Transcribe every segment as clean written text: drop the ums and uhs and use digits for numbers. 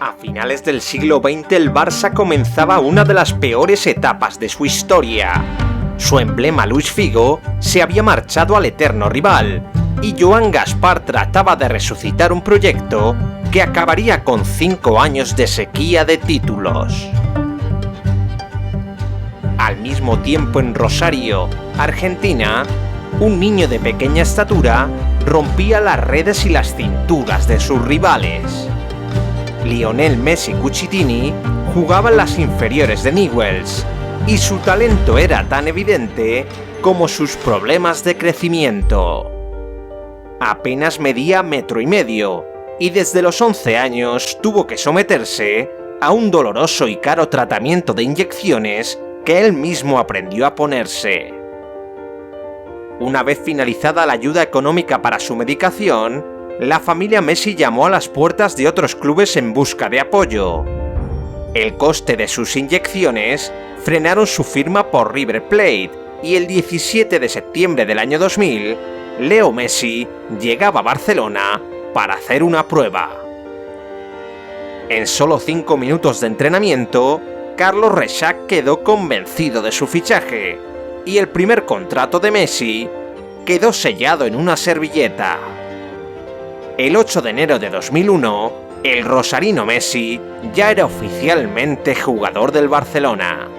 A finales del siglo XX el Barça comenzaba una de las peores etapas de su historia. Su emblema Luis Figo se había marchado al eterno rival, y Joan Gaspar trataba de resucitar un proyecto que acabaría con 5 años de sequía de títulos. Al mismo tiempo en Rosario, Argentina, un niño de pequeña estatura rompía las redes y las cinturas de sus rivales. Lionel Messi Cucitini jugaba en las inferiores de Newell's, y su talento era tan evidente como sus problemas de crecimiento. Apenas medía 1,5 metros, y desde los 11 años tuvo que someterse a un doloroso y caro tratamiento de inyecciones que él mismo aprendió a ponerse. Una vez finalizada la ayuda económica para su medicación, la familia Messi llamó a las puertas de otros clubes en busca de apoyo. El coste de sus inyecciones frenaron su firma por River Plate, y el 17 de septiembre del año 2000, Leo Messi llegaba a Barcelona para hacer una prueba. En solo 5 minutos de entrenamiento, Carlos Rexach quedó convencido de su fichaje, y el primer contrato de Messi quedó sellado en una servilleta. El 8 de enero de 2001, el rosarino Messi ya era oficialmente jugador del Barcelona.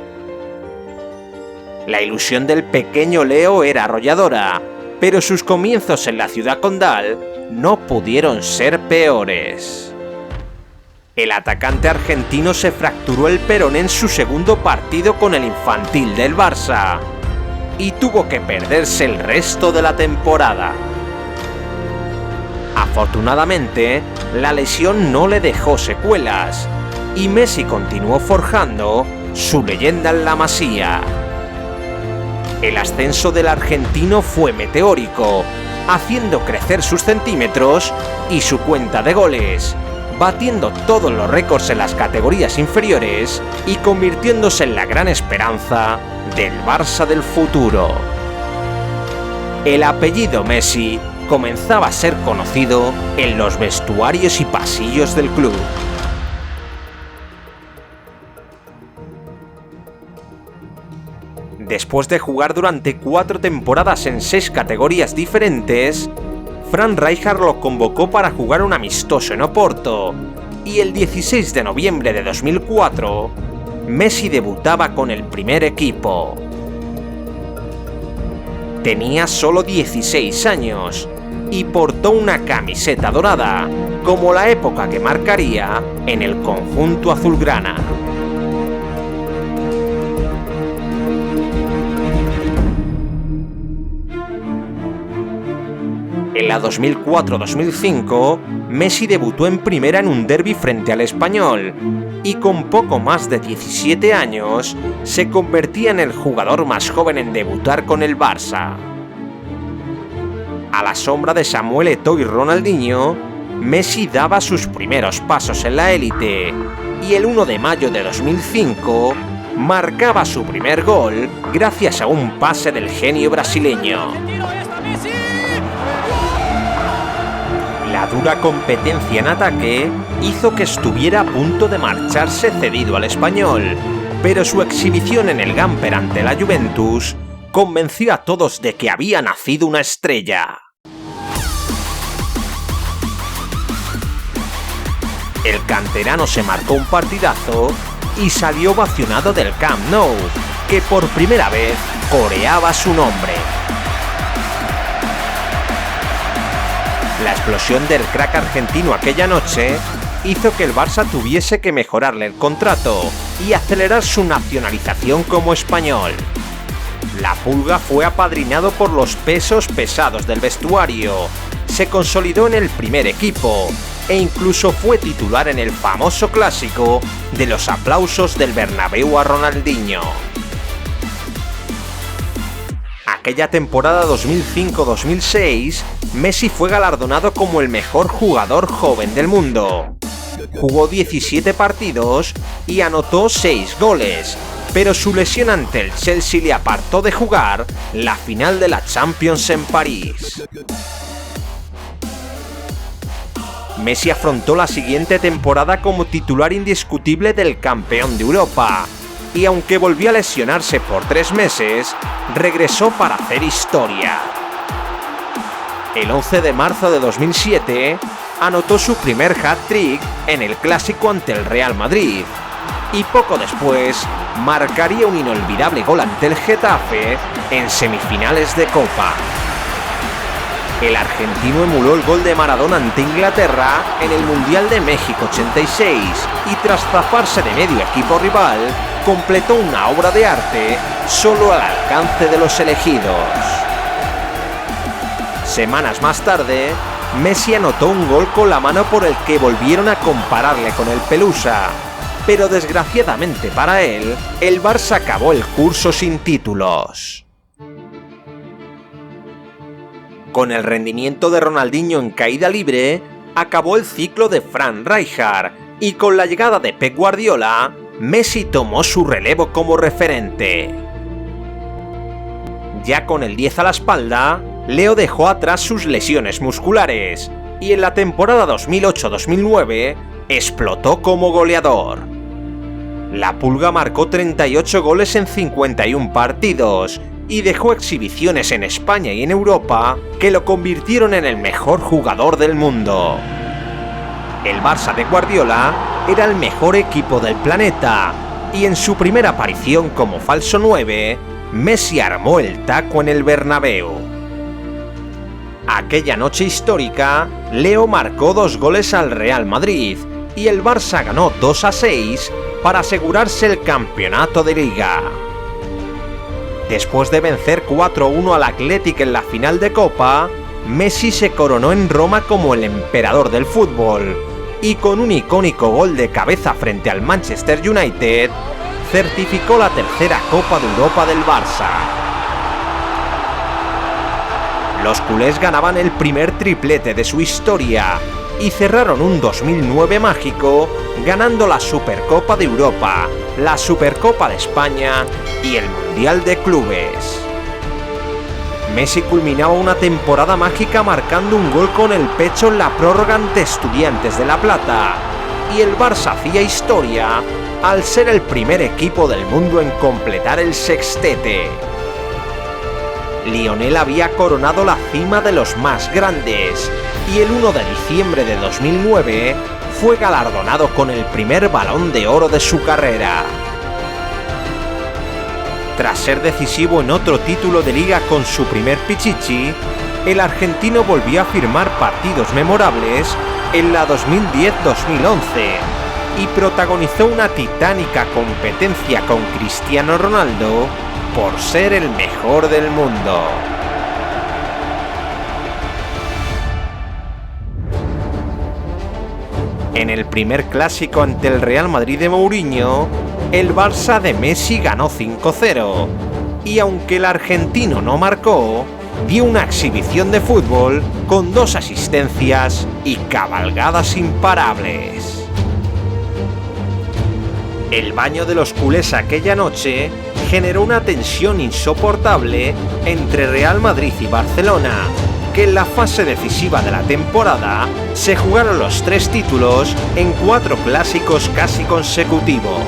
La ilusión del pequeño Leo era arrolladora, pero sus comienzos en la ciudad condal no pudieron ser peores. El atacante argentino se fracturó el peroné en su segundo partido con el infantil del Barça y tuvo que perderse el resto de la temporada. Afortunadamente, la lesión no le dejó secuelas y Messi continuó forjando su leyenda en la Masía. El ascenso del argentino fue meteórico, haciendo crecer sus centímetros y su cuenta de goles, batiendo todos los récords en las categorías inferiores y convirtiéndose en la gran esperanza del Barça del futuro. El apellido Messi comenzaba a ser conocido en los vestuarios y pasillos del club. Después de jugar durante 4 temporadas en 6 categorías diferentes, Frank Rijkaard lo convocó para jugar un amistoso en Oporto, y el 16 de noviembre de 2004, Messi debutaba con el primer equipo. Tenía solo 16 años y portó una camiseta dorada, como la época que marcaría en el conjunto azulgrana. En la 2004-2005, Messi debutó en primera en un derbi frente al Español, y con poco más de 17 años, se convertía en el jugador más joven en debutar con el Barça. A la sombra de Samuel Eto'o y Ronaldinho, Messi daba sus primeros pasos en la élite, y el 1 de mayo de 2005 marcaba su primer gol gracias a un pase del genio brasileño. La dura competencia en ataque hizo que estuviera a punto de marcharse cedido al Español, pero su exhibición en el Gamper ante la Juventus convenció a todos de que había nacido una estrella. El canterano se marcó un partidazo y salió ovacionado del Camp Nou, que por primera vez coreaba su nombre. La explosión del crack argentino aquella noche hizo que el Barça tuviese que mejorarle el contrato y acelerar su nacionalización como español. La Pulga fue apadrinado por los pesos pesados del vestuario, se consolidó en el primer equipo e incluso fue titular en el famoso clásico de los aplausos del Bernabéu a Ronaldinho. Aquella temporada 2005-2006, Messi fue galardonado como el mejor jugador joven del mundo. Jugó 17 partidos y anotó 6 goles, pero su lesión ante el Chelsea le apartó de jugar la final de la Champions en París. Messi afrontó la siguiente temporada como titular indiscutible del campeón de Europa, y aunque volvió a lesionarse por 3 meses, regresó para hacer historia. El 11 de marzo de 2007, anotó su primer hat-trick en el clásico ante el Real Madrid, y poco después marcaría un inolvidable gol ante el Getafe en semifinales de Copa. El argentino emuló el gol de Maradona ante Inglaterra en el Mundial de México 86 y tras zafarse de medio equipo rival, completó una obra de arte solo al alcance de los elegidos. Semanas más tarde, Messi anotó un gol con la mano por el que volvieron a compararle con el Pelusa, pero desgraciadamente para él, el Barça acabó el curso sin títulos. Con el rendimiento de Ronaldinho en caída libre, acabó el ciclo de Frank Rijkaard y con la llegada de Pep Guardiola, Messi tomó su relevo como referente. Ya con el 10 a la espalda, Leo dejó atrás sus lesiones musculares y en la temporada 2008-2009 explotó como goleador. La Pulga marcó 38 goles en 51 partidos y dejó exhibiciones en España y en Europa que lo convirtieron en el mejor jugador del mundo. El Barça de Guardiola era el mejor equipo del planeta y en su primera aparición como falso 9, Messi armó el taco en el Bernabéu. Aquella noche histórica, Leo marcó 2 goles al Real Madrid y el Barça ganó 2-6 para asegurarse el campeonato de Liga. Después de vencer 4-1 al Athletic en la final de Copa, Messi se coronó en Roma como el emperador del fútbol y con un icónico gol de cabeza frente al Manchester United, certificó la tercera Copa de Europa del Barça. Los culés ganaban el primer triplete de su historia y cerraron un 2009 mágico ganando la Supercopa de Europa, la Supercopa de España y el Mundial de Clubes. Messi culminaba una temporada mágica marcando un gol con el pecho en la prórroga ante Estudiantes de La Plata, y el Barça hacía historia al ser el primer equipo del mundo en completar el sextete. Lionel había coronado la cima de los más grandes y el 1 de diciembre de 2009 fue galardonado con el primer Balón de Oro de su carrera. Tras ser decisivo en otro título de liga con su primer Pichichi, el argentino volvió a firmar partidos memorables en la 2010-2011 y protagonizó una titánica competencia con Cristiano Ronaldo por ser el mejor del mundo. En el primer clásico ante el Real Madrid de Mourinho, el Barça de Messi ganó 5-0, y aunque el argentino no marcó, dio una exhibición de fútbol con 2 asistencias y cabalgadas imparables. El baño de los culés aquella noche generó una tensión insoportable entre Real Madrid y Barcelona, que en la fase decisiva de la temporada se jugaron los 3 títulos en 4 clásicos casi consecutivos.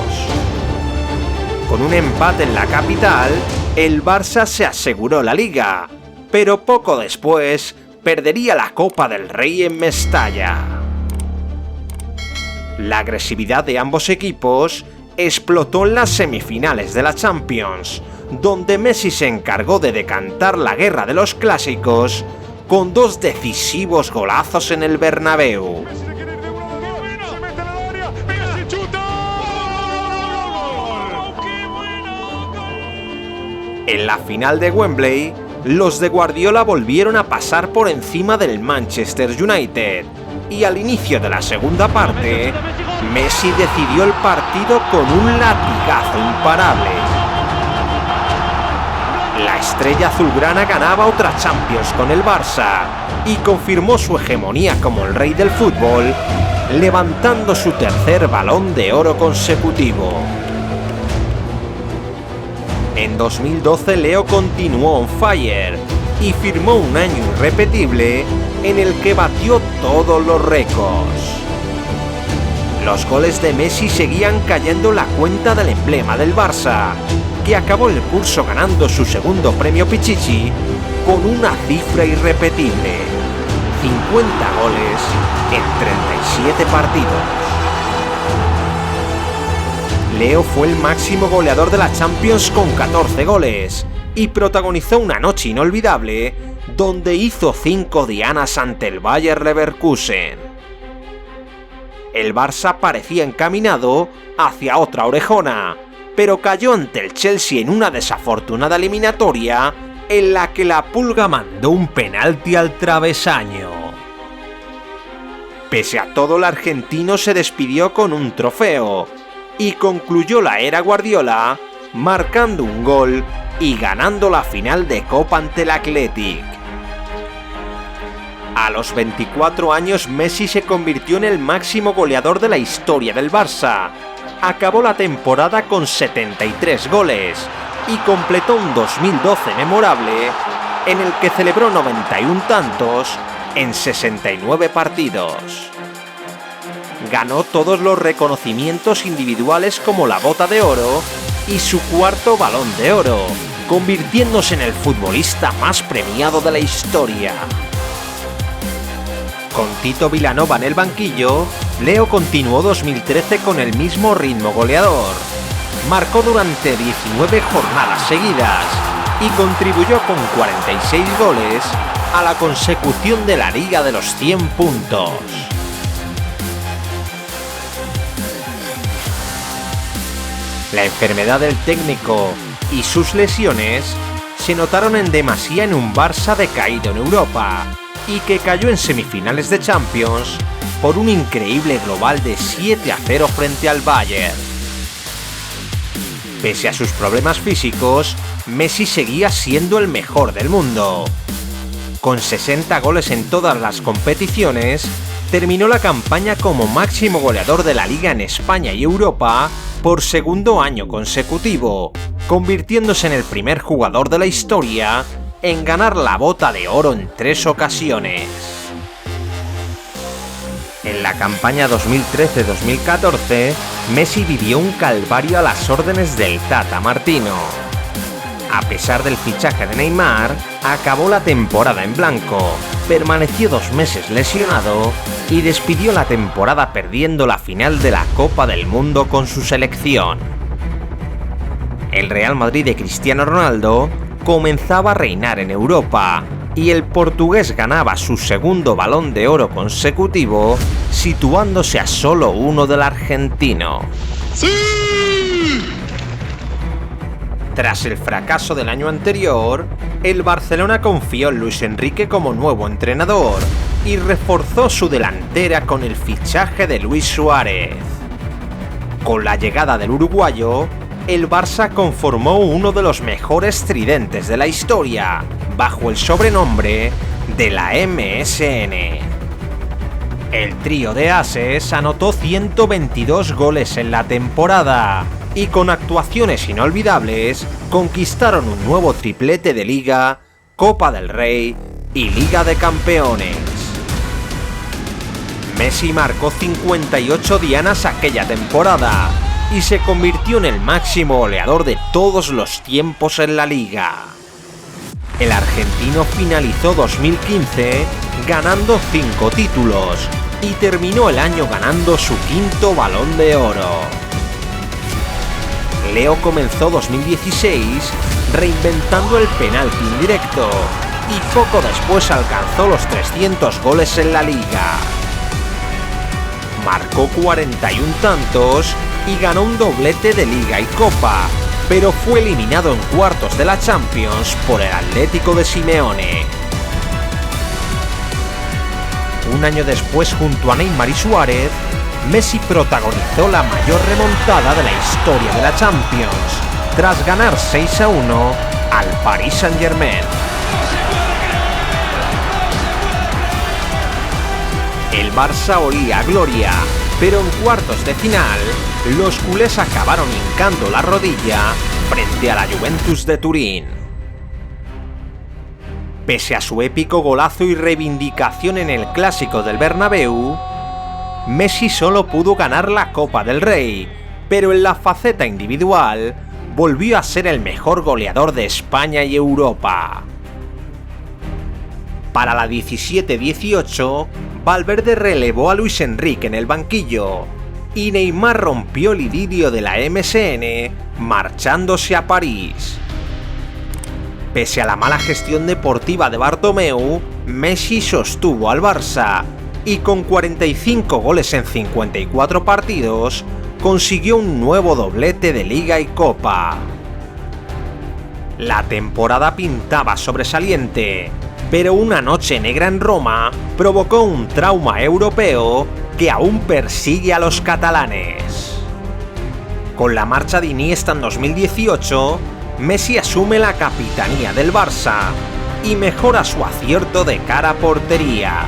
Con un empate en la capital, el Barça se aseguró la Liga, pero poco después perdería la Copa del Rey en Mestalla. La agresividad de ambos equipos explotó en las semifinales de la Champions, donde Messi se encargó de decantar la guerra de los clásicos con 2 decisivos golazos en el Bernabéu. En la final de Wembley, los de Guardiola volvieron a pasar por encima del Manchester United y al inicio de la segunda parte, Messi decidió el partido con un latigazo imparable. La estrella azulgrana ganaba otra Champions con el Barça y confirmó su hegemonía como el rey del fútbol, levantando su tercer Balón de Oro consecutivo. En 2012 Leo continuó on fire y firmó un año irrepetible en el que batió todos los récords. Los goles de Messi seguían cayendo en la cuenta del emblema del Barça, que acabó el curso ganando su segundo premio Pichichi con una cifra irrepetible: 50 goles en 37 partidos. Leo fue el máximo goleador de la Champions con 14 goles y protagonizó una noche inolvidable donde hizo 5 dianas ante el Bayer Leverkusen. El Barça parecía encaminado hacia otra orejona, pero cayó ante el Chelsea en una desafortunada eliminatoria en la que la Pulga mandó un penalti al travesaño. Pese a todo, el argentino se despidió con un trofeo y concluyó la era Guardiola marcando un gol y ganando la final de Copa ante el Athletic. A los 24 años, Messi se convirtió en el máximo goleador de la historia del Barça. Acabó la temporada con 73 goles y completó un 2012 memorable en el que celebró 91 tantos en 69 partidos. Ganó todos los reconocimientos individuales como la Bota de Oro y su cuarto Balón de Oro, convirtiéndose en el futbolista más premiado de la historia. Con Tito Vilanova en el banquillo, Leo continuó 2013 con el mismo ritmo goleador. Marcó durante 19 jornadas seguidas y contribuyó con 46 goles a la consecución de la Liga de los 100 puntos. La enfermedad del técnico y sus lesiones se notaron en demasía en un Barça decaído en Europa y que cayó en semifinales de Champions por un increíble global de 7-0 frente al Bayern. Pese a sus problemas físicos, Messi seguía siendo el mejor del mundo. Con 60 goles en todas las competiciones, terminó la campaña como máximo goleador de la Liga en España y Europa por segundo año consecutivo, convirtiéndose en el primer jugador de la historia en ganar la Bota de Oro en 3 ocasiones. En la campaña 2013-2014, Messi vivió un calvario a las órdenes del Tata Martino. A pesar del fichaje de Neymar, acabó la temporada en blanco, permaneció 2 meses lesionado y despidió la temporada perdiendo la final de la Copa del Mundo con su selección. El Real Madrid de Cristiano Ronaldo comenzaba a reinar en Europa y el portugués ganaba su segundo Balón de Oro consecutivo, situándose a solo uno del argentino. ¡Sí! Tras el fracaso del año anterior, el Barcelona confió en Luis Enrique como nuevo entrenador y reforzó su delantera con el fichaje de Luis Suárez. Con la llegada del uruguayo, el Barça conformó uno de los mejores tridentes de la historia, bajo el sobrenombre de la MSN. El trío de ases anotó 122 goles en la temporada y con actuaciones inolvidables conquistaron un nuevo triplete de Liga, Copa del Rey y Liga de Campeones. Messi marcó 58 dianas aquella temporada y se convirtió en el máximo goleador de todos los tiempos en la liga. El argentino finalizó 2015 ganando 5 títulos y terminó el año ganando su quinto Balón de Oro. Leo comenzó 2016 reinventando el penalti indirecto y poco después alcanzó los 300 goles en la liga. Marcó 41 tantos y ganó un doblete de Liga y Copa, pero fue eliminado en cuartos de la Champions por el Atlético de Simeone. Un año después, junto a Neymar y Suárez, Messi protagonizó la mayor remontada de la historia de la Champions, tras ganar 6-1 al Paris Saint-Germain. El Barça olía a gloria, pero en cuartos de final, los culés acabaron hincando la rodilla frente a la Juventus de Turín. Pese a su épico golazo y reivindicación en el Clásico del Bernabéu, Messi solo pudo ganar la Copa del Rey, pero en la faceta individual volvió a ser el mejor goleador de España y Europa. Para la 17-18, Valverde relevó a Luis Enrique en el banquillo, y Neymar rompió el idilio de la MSN marchándose a París. Pese a la mala gestión deportiva de Bartomeu, Messi sostuvo al Barça y con 45 goles en 54 partidos consiguió un nuevo doblete de Liga y Copa. La temporada pintaba sobresaliente, pero una noche negra en Roma provocó un trauma europeo que aún persigue a los catalanes. Con la marcha de Iniesta en 2018, Messi asume la capitanía del Barça y mejora su acierto de cara a portería.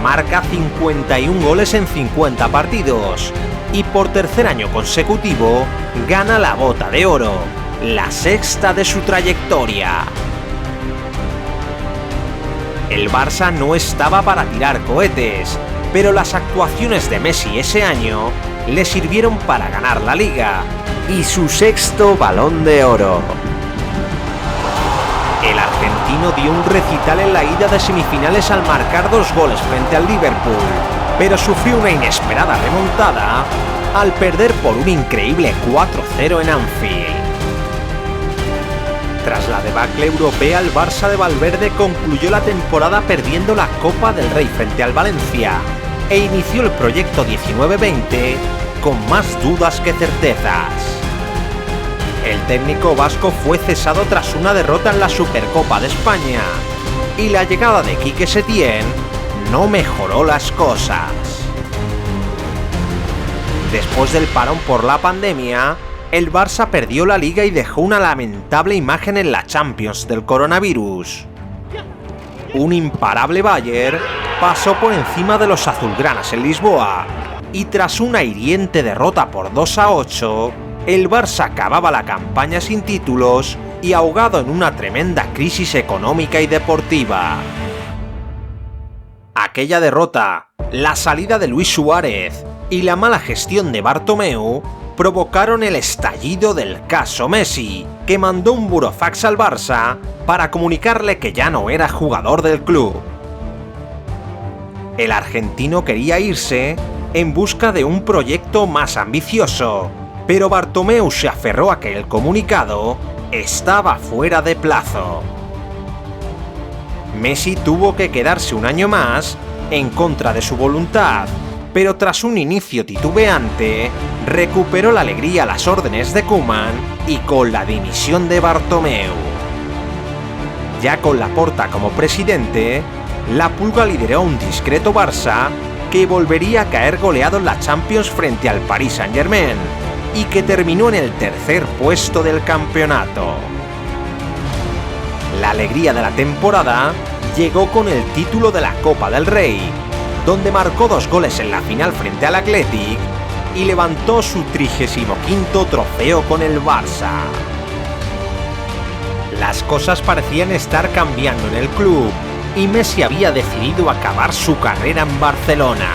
Marca 51 goles en 50 partidos y por tercer año consecutivo gana la Bota de Oro, la sexta de su trayectoria. El Barça no estaba para tirar cohetes, pero las actuaciones de Messi ese año le sirvieron para ganar la Liga y su sexto Balón de Oro. El argentino dio un recital en la ida de semifinales al marcar 2 goles frente al Liverpool, pero sufrió una inesperada remontada al perder por un increíble 4-0 en Anfield. Tras la debacle europea, el Barça de Valverde concluyó la temporada perdiendo la Copa del Rey frente al Valencia e inició el proyecto 19-20 con más dudas que certezas. El técnico vasco fue cesado tras una derrota en la Supercopa de España y la llegada de Quique Setién no mejoró las cosas. Después del parón por la pandemia, el Barça perdió la Liga y dejó una lamentable imagen en la Champions del coronavirus. Un imparable Bayern pasó por encima de los azulgranas en Lisboa y tras una hiriente derrota por 2-8, el Barça acababa la campaña sin títulos y ahogado en una tremenda crisis económica y deportiva. Aquella derrota, la salida de Luis Suárez y la mala gestión de Bartomeu provocaron el estallido del caso Messi, que mandó un burofax al Barça para comunicarle que ya no era jugador del club. El argentino quería irse en busca de un proyecto más ambicioso, pero Bartomeu se aferró a que el comunicado estaba fuera de plazo. Messi tuvo que quedarse un año más en contra de su voluntad, pero tras un inicio titubeante, recuperó la alegría a las órdenes de Koeman y con la dimisión de Bartomeu. Ya con Laporta como presidente, la Pulga lideró un discreto Barça que volvería a caer goleado en la Champions frente al Paris Saint-Germain y que terminó en el tercer puesto del campeonato. La alegría de la temporada llegó con el título de la Copa del Rey, donde marcó 2 goles en la final frente al Athletic y levantó su 35º trofeo con el Barça. Las cosas parecían estar cambiando en el club y Messi había decidido acabar su carrera en Barcelona.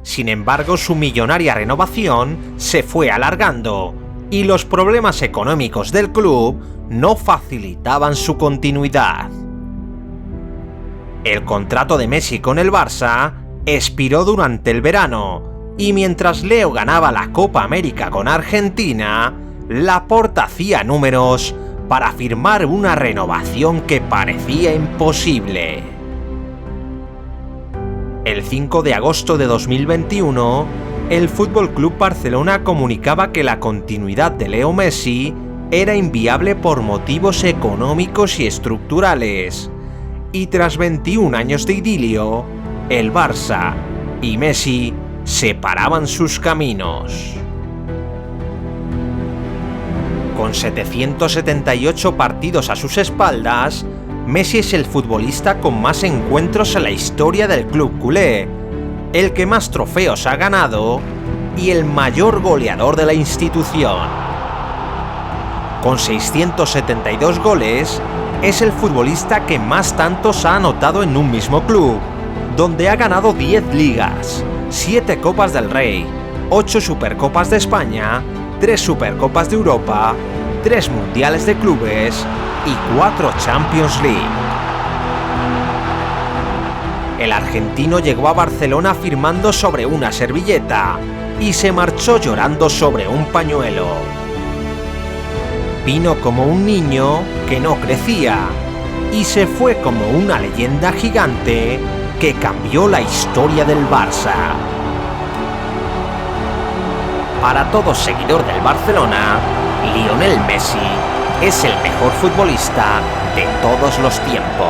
Sin embargo, su millonaria renovación se fue alargando y los problemas económicos del club no facilitaban su continuidad. El contrato de Messi con el Barça expiró durante el verano y mientras Leo ganaba la Copa América con Argentina, Laporta hacía números para firmar una renovación que parecía imposible. El 5 de agosto de 2021, el FC Barcelona comunicaba que la continuidad de Leo Messi era inviable por motivos económicos y estructurales, y tras 21 años de idilio, el Barça y Messi separaban sus caminos. Con 778 partidos a sus espaldas, Messi es el futbolista con más encuentros en la historia del club culé, el que más trofeos ha ganado y el mayor goleador de la institución. Con 672 goles, es el futbolista que más tantos ha anotado en un mismo club, donde ha ganado 10 ligas, 7 Copas del Rey, 8 Supercopas de España, 3 Supercopas de Europa, 3 Mundiales de Clubes y 4 Champions League. El argentino llegó a Barcelona firmando sobre una servilleta y se marchó llorando sobre un pañuelo. Vino como un niño que no crecía y se fue como una leyenda gigante que cambió la historia del Barça. Para todo seguidor del Barcelona, Lionel Messi es el mejor futbolista de todos los tiempos.